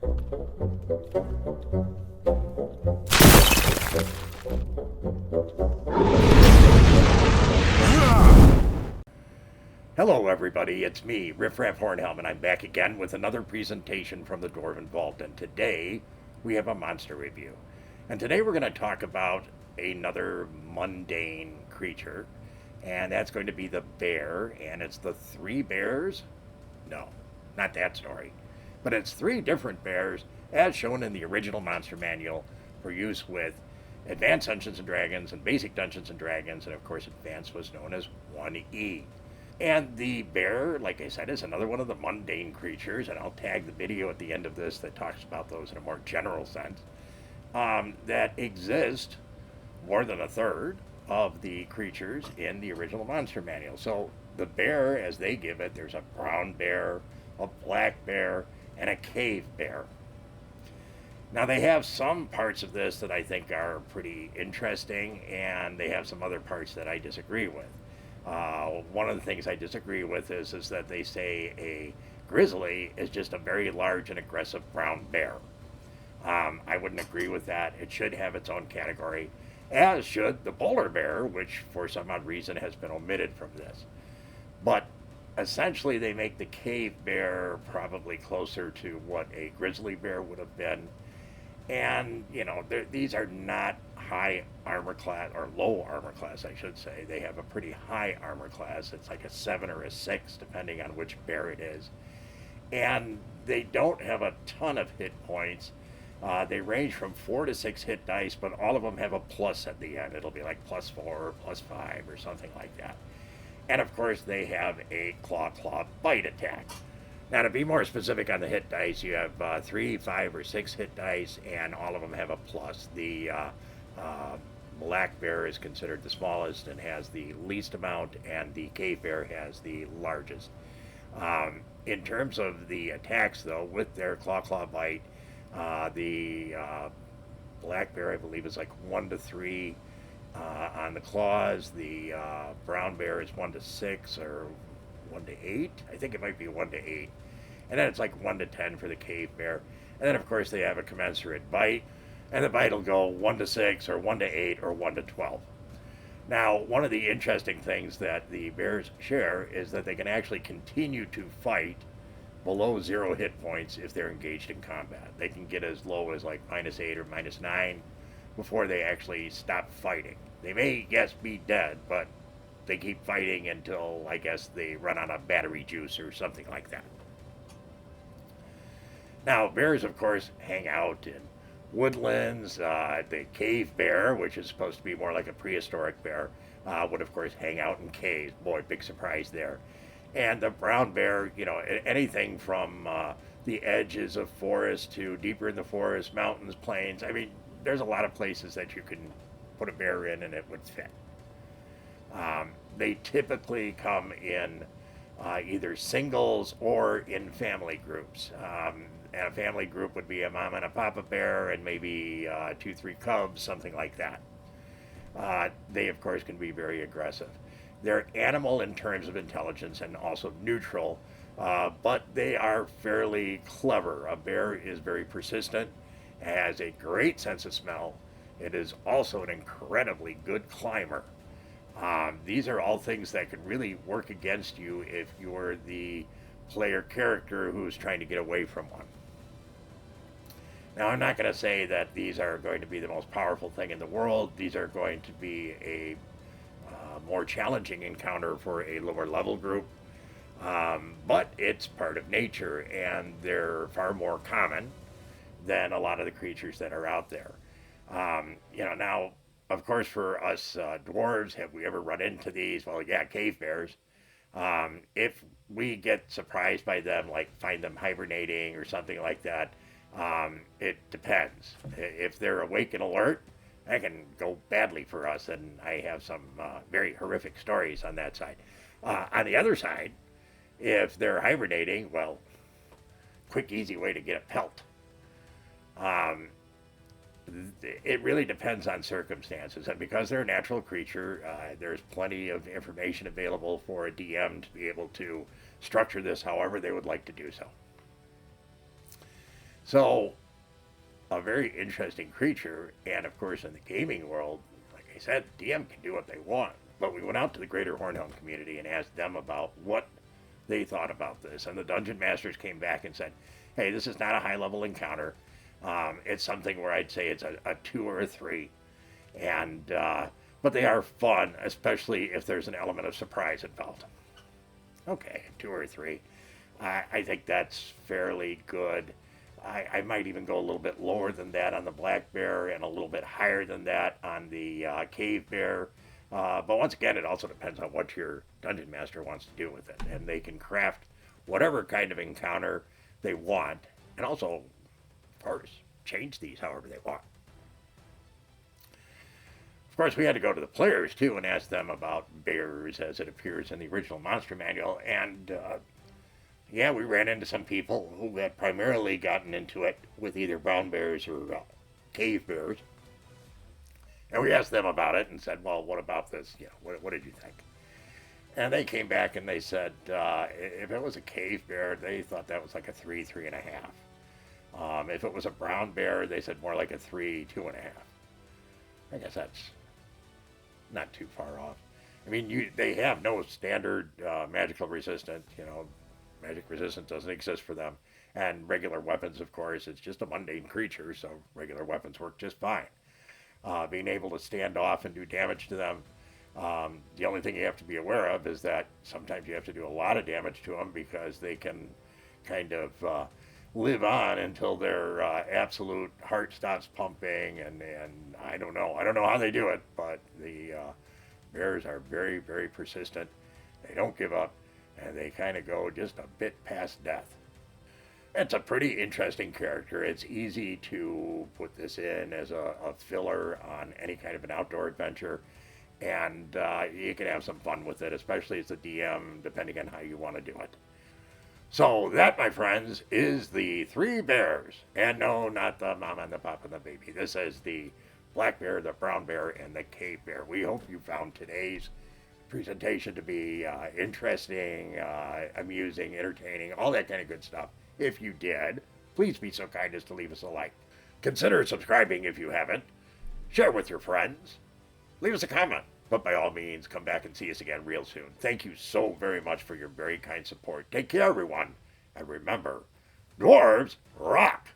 Hello everybody, it's me, Riffraff Hornhelm, and I'm back again with another presentation from the Dwarven Vault, and today we have a monster review. And today we're going to talk about another mundane creature, and that's going to be the bear, and it's the three bears? No, not that story. But it's three different bears, as shown in the original monster manual for use with Advanced Dungeons & Dragons and Basic Dungeons & Dragons, and of course Advanced was known as 1E. And the bear, like I said, is another one of the mundane creatures, and I'll tag the video at the end of this that talks about those in a more general sense, that exist more than a third of the creatures in the original monster manual. So the bear, as they give it, there's a brown bear, a black bear, and a cave bear. Now, they have some parts of this that I think are pretty interesting, and they have some other parts that I disagree with. One of the things I disagree with is that they say a grizzly is just a very large and aggressive brown bear. I wouldn't agree with that. It should have its own category, as should the polar bear, which for some odd reason has been omitted from this. But essentially, they make the cave bear probably closer to what a grizzly bear would have been. And, you know, these are not high armor class, or low armor class, I should say. They have a pretty high armor class. It's like a 7 or a 6, depending on which bear it is. And they don't have a ton of hit points. They range from 4 to 6 hit dice, but all of them have a plus at the end. It'll be like +4 or +5 or something like that. And of course, they have a claw bite attack. Now, to be more specific on the hit dice, you have 3, 5, or 6 hit dice, and all of them have a plus. The black bear is considered the smallest and has the least amount, and the cave bear has the largest. In terms of the attacks, though, with their claw bite, the black bear, I believe, is like 1 to 3 on the claws. The brown bear is 1 to 6 or 1 to 8. I think it might be 1 to 8. And then it's like 1 to 10 for the cave bear. And then, of course, they have a commensurate bite. And the bite will go 1 to 6 or 1 to 8 or 1 to 12. Now, one of the interesting things that the bears share is that they can actually continue to fight below 0 hit points if they're engaged in combat. They can get as low as like -8 or -9 before they actually stop fighting. They may, yes, be dead, but they keep fighting until, I guess, they run out of battery juice or something like that. Now, bears, of course, hang out in woodlands. The cave bear, which is supposed to be more like a prehistoric bear, would, of course, hang out in caves. Boy, big surprise there. And the brown bear, you know, anything from the edges of forest to deeper in the forest, mountains, plains. I mean, there's a lot of places that you can put a bear in and it would fit. They typically come in either singles or in family groups. And a family group would be a mom and a papa bear and maybe 2, 3 cubs, something like that. They, of course, can be very aggressive. They're animal in terms of intelligence and also neutral, but they are fairly clever. A bear is very persistent, has a great sense of smell. It is also an incredibly good climber. These are all things that could really work against you if you're the player character who's trying to get away from one. Now, I'm not going to say that these are going to be the most powerful thing in the world. These are going to be a more challenging encounter for a lower level group. But it's part of nature, and they're far more common than a lot of the creatures that are out there. Now, of course, for us dwarves, have we ever run into these? Well, yeah, cave bears. If we get surprised by them, like find them hibernating or something like that, it depends. If they're awake and alert, that can go badly for us, and I have some very horrific stories on that side. On the other side, if they're hibernating, well, quick, easy way to get a pelt. It really depends on circumstances, and because they're a natural creature, there's plenty of information available for a DM to be able to structure this however they would like to do so. So, a very interesting creature, and of course, in the gaming world, like I said, DM can do what they want. But we went out to the greater Hornhelm community and asked them about what they thought about this. And the dungeon masters came back and said, hey, this is not a high level encounter. It's something where I'd say it's a 2 or a 3. And, but they are fun, especially if there's an element of surprise involved. Okay, 2 or 3. I think that's fairly good. I might even go a little bit lower than that on the black bear and a little bit higher than that on the cave bear. But once again, it also depends on what your dungeon master wants to do with it. And they can craft whatever kind of encounter they want, and also, of course, change these however they want. Of course, we had to go to the players too and ask them about bears as it appears in the original monster manual. And yeah, we ran into some people who had primarily gotten into it with either brown bears or cave bears. And we asked them about it and said, well, what about this? You know, what did you think? And they came back and they said if it was a cave bear, they thought that was like a 3, 3.5. If it was a brown bear, they said more like a 3, 2.5. I guess that's not too far off. I mean, they have no standard magical resistance. You know, magic resistance doesn't exist for them. And regular weapons, of course, it's just a mundane creature, so regular weapons work just fine. Being able to stand off and do damage to them. The only thing you have to be aware of is that sometimes you have to do a lot of damage to them because they can kind of live on until their absolute heart stops pumping, and I don't know how they do it, but the bears are very, very persistent. They don't give up, and they kind of go just a bit past death. It's a pretty interesting character. It's easy to put this in as a filler on any kind of an outdoor adventure, and you can have some fun with it, especially as a DM, depending on how you want to do it. So that, my friends, is the 3 bears. And no, not the mama and the papa and the baby. This is the black bear, the brown bear, and the cave bear. We hope you found today's presentation to be interesting, amusing, entertaining, all that kind of good stuff. If you did, please be so kind as to leave us a like. Consider subscribing if you haven't. Share with your friends. Leave us a comment. But by all means, come back and see us again real soon. Thank you so very much for your very kind support. Take care, everyone. And remember, dwarves rock!